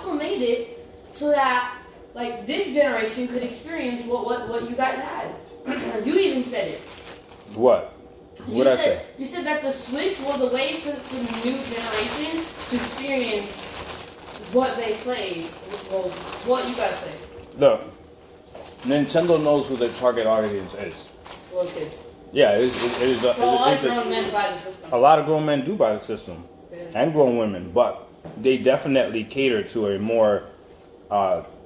also made it so that like this generation could experience what you guys had. You even said it. What? What I say? You said that the Switch was a way for the new generation to experience what they played. Well, what you guys played. Look, Nintendo knows who their target audience is. Little kids. Yeah, it is. A lot of grown men buy the system. A lot of grown men do buy the system, Yeah. and grown women, but they definitely cater to a more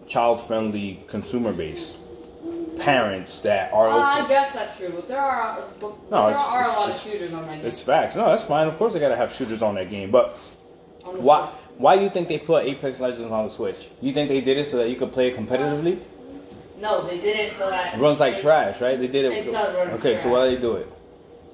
child-friendly consumer base. Parents that are I guess that's true, but there are a lot of shooters on that game. It's facts. No, that's fine. Of course, they gotta have shooters on that game, but On the why? Switch. Why do you think they put Apex Legends on the Switch? You think they did it so that you could play it competitively? No, they did it so that It runs like trash, right? They did it. It does run Okay, so why do they do it?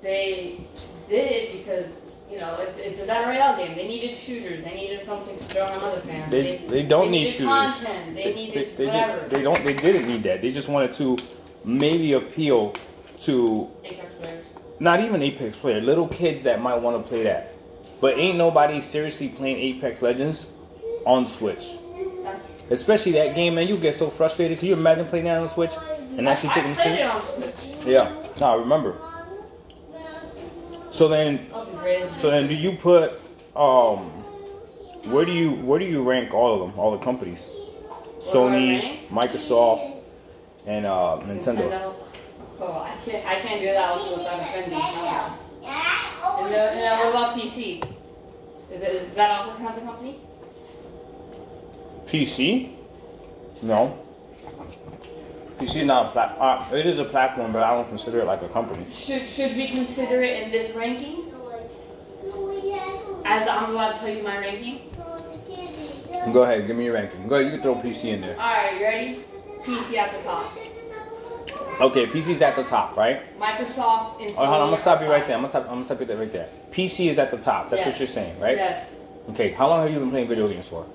They did it because it's a battle royale game. They needed shooters. They needed something to throw on other fans. They don't need shooters. Content. They needed whatever. They didn't need that. They just wanted to maybe appeal to Apex players. not even Apex players, little kids that might want to play that. But ain't nobody seriously playing Apex Legends on Switch. That's Especially that game, man. You get so frustrated. Can you imagine playing that on Switch and actually taking I the played it Switch? on Switch. Yeah. No, I remember. So then, Not the greatest. do you put where do you rank all of them, all the companies? Where do I Sony, rank? Microsoft, and Nintendo. Oh, I can't do that without offending someone. And then what about PC? Is that also count as a company? PC? No. PC is not a platform. It is a platform, but I don't consider it like a company. Should we consider it in this ranking? As I'm about to tell you my ranking. Go ahead, give me your ranking. Go ahead, you can throw PC in there. Alright, you ready? PC at the top. Okay, PC's at the top, right? Microsoft and Sony. Oh, hold on, I'm gonna stop you are right there. I'm gonna stop you there right there. PC is at the top. That's Yes. what you're saying, right? Yes. Okay, how long have you been playing video games for?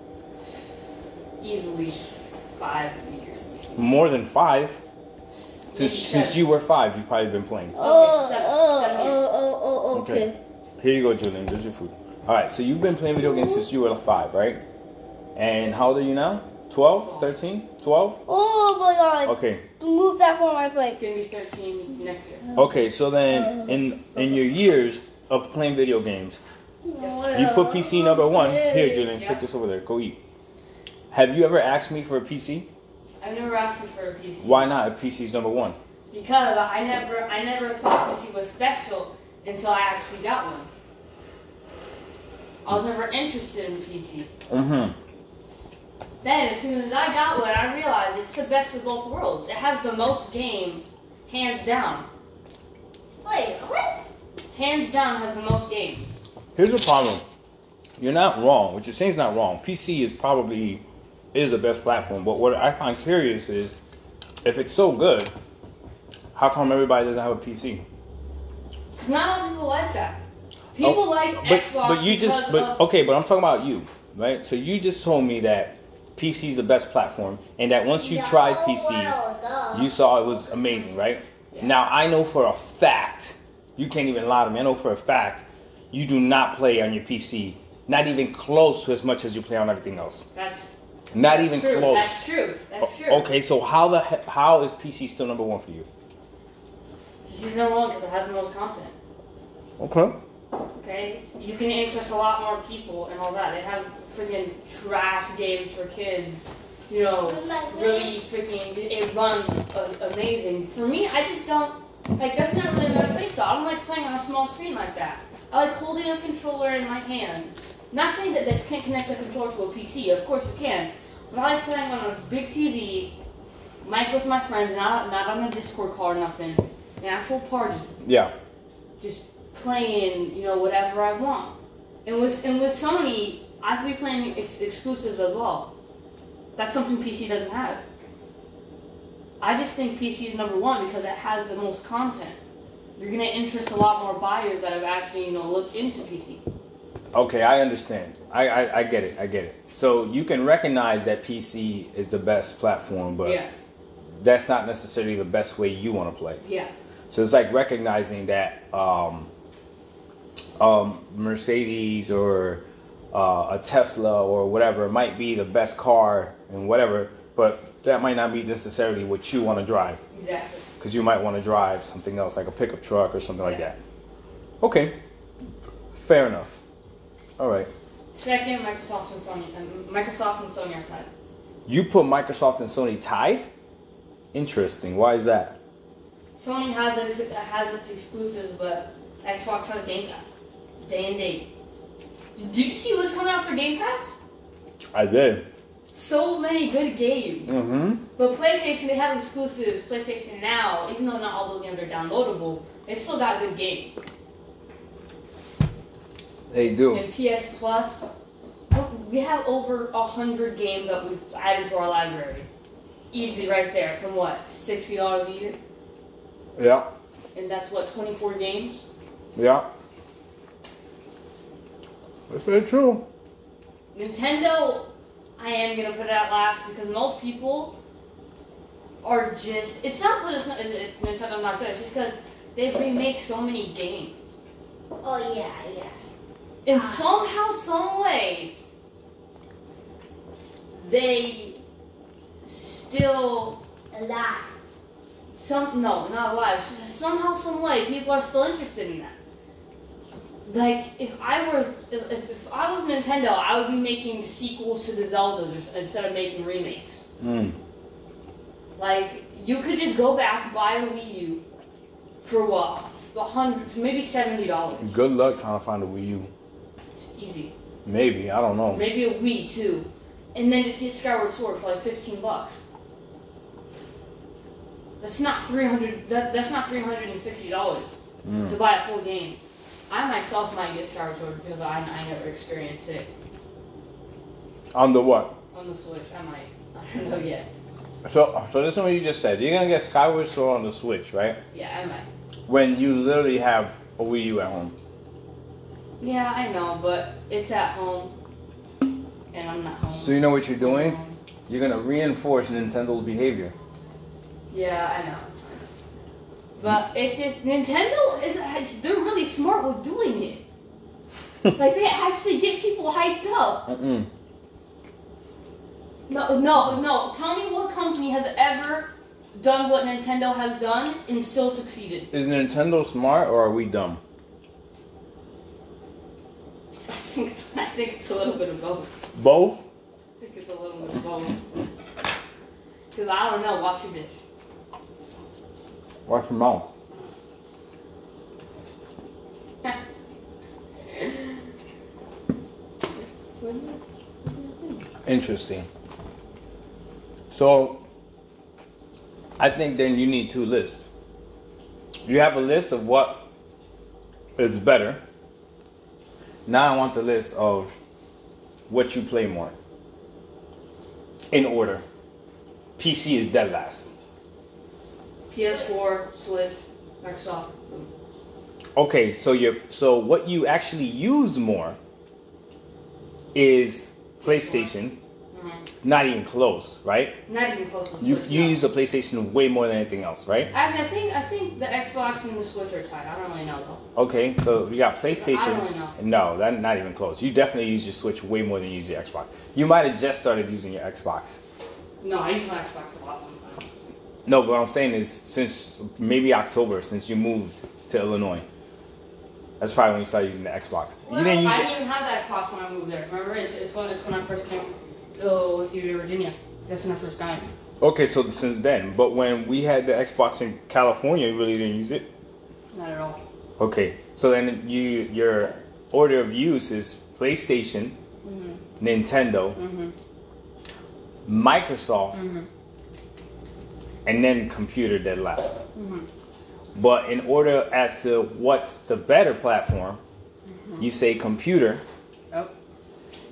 Easily 5 years. More than 5. Maybe Since 7. you were 5, you've probably been playing. Okay. Here you go, Julian. There's your food. All right, so you've been playing video games since you were 5, right? And how old are you now? 12? 13? 12? Oh my god. Okay. Move that from my plate. Gonna be 13 next year. Okay, so then in your years of playing video games, you put PC number 1. Here, Julian, Yeah. take this over there. Go eat. Have you ever asked me for a PC? I've never asked you for a PC. Why not if PC's number 1? Because I never thought PC was special until I actually got one. I was never interested in PC. Mm-hmm. Then, as soon as I got one, I realized it's the best of both worlds. It has the most games, hands down. Wait, what? Hands down has the most games. Here's the problem. You're not wrong. What you're saying is not wrong. PC is the best platform. But what I find curious is, if it's so good, how come everybody doesn't have a PC? Because not all people like that. People like Xbox But I'm talking about you, right? So you just told me that PC is the best platform, and that once you tried PC, you saw it was amazing, right? Yeah. Now I know for a fact, you can't even lie to me. I know for a fact, you do not play on your PC, not even close to as much as you play on everything else. That's Not even true. close. That's true. That's true. Okay, so how is PC still number 1 for you? PC's number 1 because it has the most content. Okay. Okay, you can interest a lot more people and all that. They have freaking trash games for kids. Really freaking. It runs amazing. For me, I just don't like. That's not really my play style. I don't like playing on a small screen like that. I like holding a controller in my hands. Not saying that you can't connect a controller to a PC. Of course you can. But I like playing on a big TV, mic with my friends, not on a Discord call or nothing. An actual party. Yeah. Just playing, whatever I want. And with Sony, I could be playing exclusives as well. That's something PC doesn't have. I just think PC is number 1 because it has the most content. You're gonna interest a lot more buyers that have actually, looked into PC. Okay, I understand. I get it. I get it. So you can recognize that PC is the best platform, but Yeah. that's not necessarily the best way you want to play. Yeah. So it's like recognizing that Mercedes or a Tesla or whatever might be the best car and whatever, but that might not be necessarily what you want to drive. Exactly. Because you might want to drive something else, like a pickup truck or something like that. Okay, fair enough. All right. Second, Microsoft and Sony. Microsoft and Sony are tied. You put Microsoft and Sony tied? Interesting. Why is that? Sony has its exclusives, but Xbox has Game Pass. Day and date. Did you see what's coming out for Game Pass? I did. So many good games. Mm-hmm. But PlayStation, they have exclusives. PlayStation Now, even though not all those games are downloadable, they still got good games. They do. And PS Plus, we have over 100 games that we've added to our library. Easy right there. From what, $60 a year? Yeah. And that's what, 24 games? Yeah. That's very true. Nintendo, I am going to put it at last because most people are just... It's not because it's Nintendo's not good. It's just because they remake so many games. Oh, yeah. And somehow, some way, they still... Alive. No, not alive. Somehow, some way, people are still interested in that. Like, if I was Nintendo, I would be making sequels to the Zeldas instead of making remakes. Like, you could just go back, buy a Wii U for what? $100, maybe $70. Good luck trying to find a Wii U. Easy. Maybe, I don't know. Maybe a Wii too, and then just get Skyward Sword for like $15. That's not $300. That's not $360 to buy a full game. I myself might get Skyward Sword because I never experienced it. On the what? On the Switch, I might. I don't know yet. So this is what you just said. You're gonna get Skyward Sword on the Switch, right? Yeah, I might. When you literally have a Wii U at home. Yeah, I know, but it's at home, and I'm not home. So you know what you're doing? You're gonna reinforce Nintendo's behavior. Yeah, I know. But it's just Nintendo they're really smart with doing it. Like they actually get people hyped up. No. Tell me what company has ever done what Nintendo has done and still succeeded. Is Nintendo smart or are we dumb? I think it's a little bit of both. Both? I think it's a little bit of both. Because I don't know, wash your dish. Wash your mouth. Interesting. So, I think then you need two lists. You have a list of what is better. Now I want the list of what you play more. In order. PC is dead last. PS4, Switch, Microsoft. Okay, so what you actually use more is PlayStation. Not even close, right? Not even close to You Switch. use the PlayStation way more than anything else, right? Actually, I think the Xbox and the Switch are tied. I don't really know though. Okay, so you got PlayStation. I don't really know. No, that's not even close. You definitely use your Switch way more than you use your Xbox. You might have just started using your Xbox. No, I use my Xbox a lot sometimes. No, but what I'm saying is since maybe October, since you moved to Illinois. That's probably when you started using the Xbox. Well, You didn't use I it. didn't even have the Xbox when I moved there. Remember, it's when I first came with you to Virginia. That's when I first got it. Okay, so since then. But when we had the Xbox in California, you really didn't use it? Not at all. Okay, so then your order of use is PlayStation, Nintendo, Microsoft, and then computer dead last. But in order as to what's the better platform, you say computer. Yep.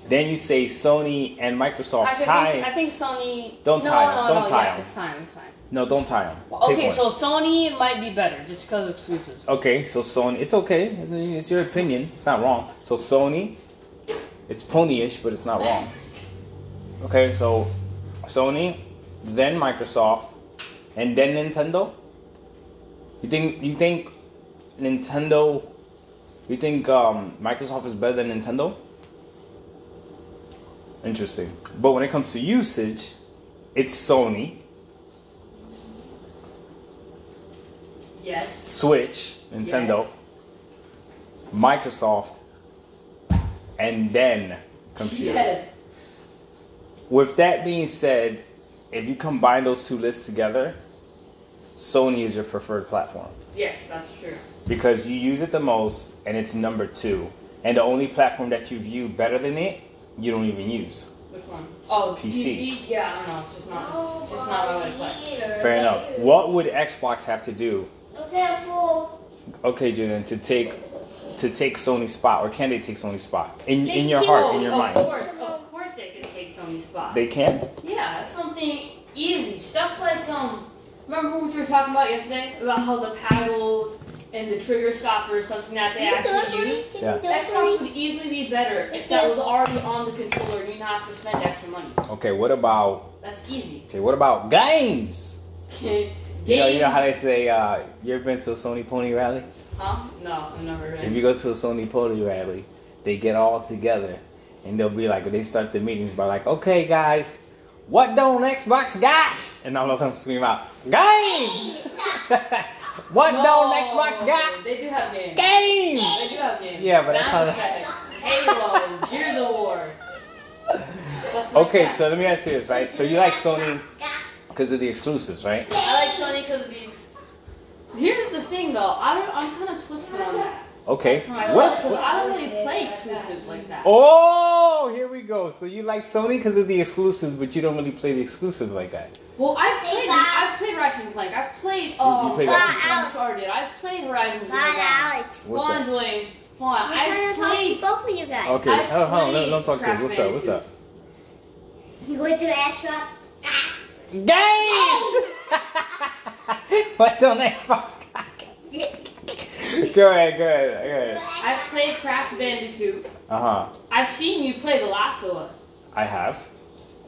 Then you say Sony and Microsoft Actually, tie. I think Sony. Don't tie them. Don't tie yeah, them. It's time. No, don't tie them. Okay, so Sony might be better just because of exclusives. Okay, so Sony, it's okay. It's your opinion. It's not wrong. So Sony, it's ponyish, but it's not wrong. Okay, so Sony, then Microsoft, and then Nintendo. You think Nintendo? You think Microsoft is better than Nintendo? Interesting. But when it comes to usage, it's Sony, Yes. Switch, Nintendo, Yes. Microsoft, and then computer. Yes. With that being said, if you combine those two lists together, Sony is your preferred platform. Yes, that's true. Because you use it the most and it's number 2. And the only platform that you view better than it, you don't even use. Which one? Oh, PC. Yeah, I don't know. It's just not my way to play. Fair enough. What would Xbox have to do, Careful. okay, Julian, to take Sony's spot, or can they take Sony's spot? In your heart, in your mind. Of course they can take Sony's spot. They can? Yeah, it's something easy. Stuff like, remember what we were talking about yesterday? About how the paddles and the trigger stopper is something that they actually use? Yeah. Xbox would easily be better if that was already on the controller and you didn't have to spend extra money. Okay, what about... That's easy. Okay, what about games? Games. You know how they say, you ever been to a Sony Pony rally? Huh? No, I've never If been. you go to a Sony Pony rally, they get all together and they'll be like, they start the meetings by like, okay guys, what don't Xbox got? And all of them scream out, games! What don't Xbox got? They do have games. Games! They do have games. Yeah, but that's how Halo, Gears of War. Stuff like Okay, that. so let me ask you this, right? So you like Sony because of the exclusives, right? I like Sony because of the. Here's the thing, though. I'm kind of twisted on that. Okay. For myself, because I don't really play exclusives like that. Oh, here we go. So you like Sony because of the exclusives, but you don't really play the exclusives like that. Well, I've played Ratchet and Clank. I've played You played Ratchet and Clank? Uncharted. I've played Horizon Zero Bye, Dawn. Alex. What's Hold on, up? Julian. Hold on. I'm trying I've to talk to played. both of you guys. Okay, I've hold on, played don't talk to us. Crash What's up? What's up? You going to Astronaut? Games! What don't Xbox got? Go ahead. I've played Crash Bandicoot. Uh-huh. I've seen you play The Last of Us. I have.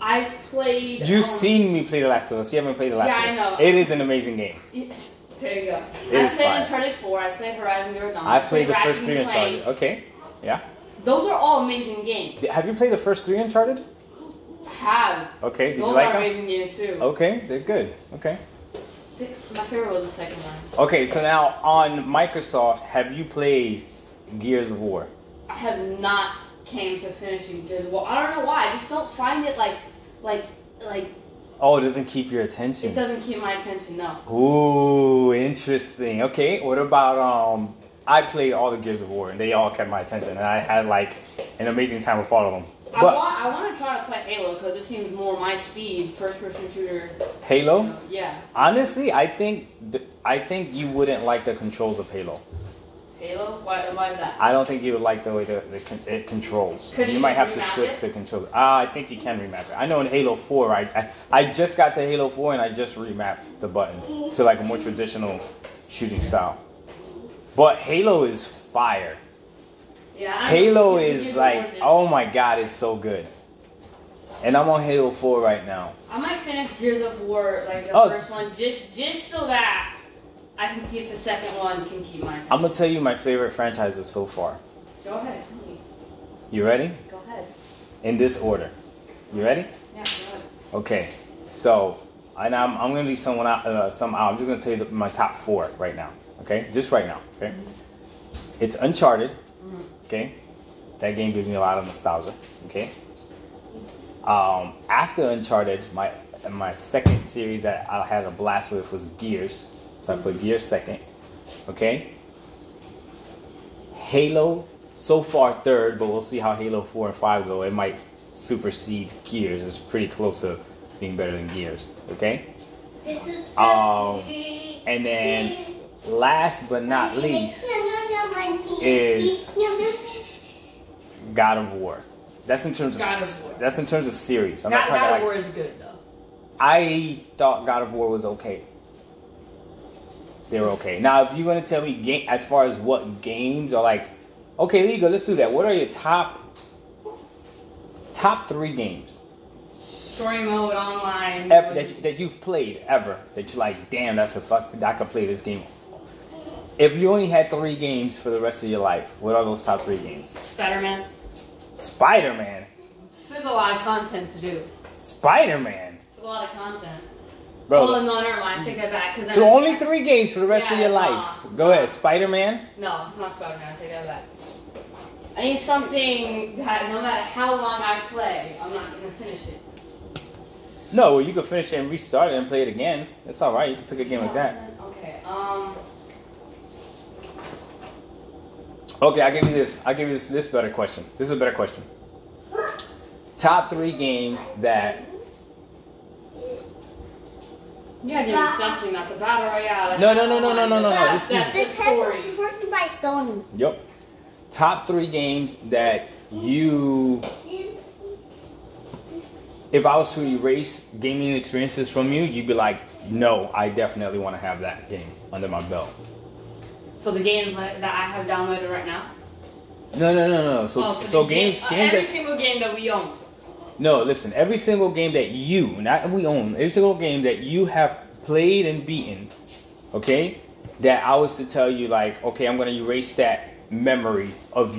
I've played. You've seen me play The Last of Us. You haven't played The Last of Us. Yeah, I know. It is an amazing game. Yes, there you go. It I've is played fire. Uncharted 4. I've played Horizon Zero Dawn. I played the Ratchet first 3 and Clank. Uncharted. Okay. Yeah. Those are all amazing games. Have you played the first 3 Uncharted? Have. Okay. Did Those you like are them? amazing games too. Okay, they're good. Okay. My favorite was the second one. Okay, so now on Microsoft, have you played Gears of War? I have not came to finishing Gears of War. I don't know why. I just don't find it like Oh, it doesn't keep your it attention. doesn't keep my attention. No. Ooh, interesting. Okay, what about I played all the Gears of War and they all kept my attention and I had like an amazing time with all of them. But I want to try to play Halo because it seems more my speed, first-person shooter. Halo? Yeah. Honestly, I think you wouldn't like the controls of Halo. Halo? Why is that? I don't think you would like the way it controls. Could You you might have to remap switch it? the controls. I think you can remap it. I know in Halo 4, I just got to Halo 4 and I just remapped the buttons to like a more traditional shooting style. But Halo is fire. Yeah. Halo is like, oh my god, it's so good. And I'm on Halo 4 right now. I might finish Gears of War, like the Oh. first one, just so that I can see if the second one can keep my attention. I'm gonna tell you my favorite franchises so far. Go ahead, tell me. You ready? Go ahead. In this order. You ready? Yeah, go ahead. Okay. So, and I'm gonna leave some out. I'm just gonna tell you my top 4 right now. Okay, just right now. Okay. It's Uncharted. Okay. That game gives me a lot of nostalgia. Okay. After Uncharted, my second series that I had a blast with was Gears. So I put Gears second. Okay. Halo, so far third, but we'll see how Halo 4 and 5 go. It might supersede Gears. It's pretty close to being better than Gears. Okay. This is And then last but not least is God of War. That's in terms of God of War. that's in terms of series. I'm not God talking of War like. is good though. I thought God of War was okay. They were okay. Now, if you're gonna tell me as far as what games are like, okay, Liga, let's do that. What are your top 3 games Story mode online. that you've played ever that you're like, damn, that's I could play this game. If you only had 3 games for the rest of your life, what are those top 3 games? Spider-Man. Spider-Man. This is a lot of content to do. Spider-Man. It's a lot of content. Bro, Oh, no, never mind. I take that back. Cause so only 3 games for the rest of your life. Go ahead, Spider-Man. No, it's not Spider-Man. I take that back. I need something that no matter how long I play, I'm not going to finish it. No, you can finish it and restart it and play it again. That's all right. You can pick a game like that. Okay. Okay, I'll give you this better question. This is a better question. Top 3 games that... Yeah, give me something that's a battle royale. No. This headphone is working by Sony. Yep. Top 3 games that you... If I was to erase gaming experiences from you, you'd be like, no, I definitely want to have that game under my belt. So the games that I have downloaded right now? No. So games every single game that we own. No, listen. Every single game that you, not we own, every single game that you have played and beaten, okay? That I was to tell you, like, okay, I'm going to erase that memory of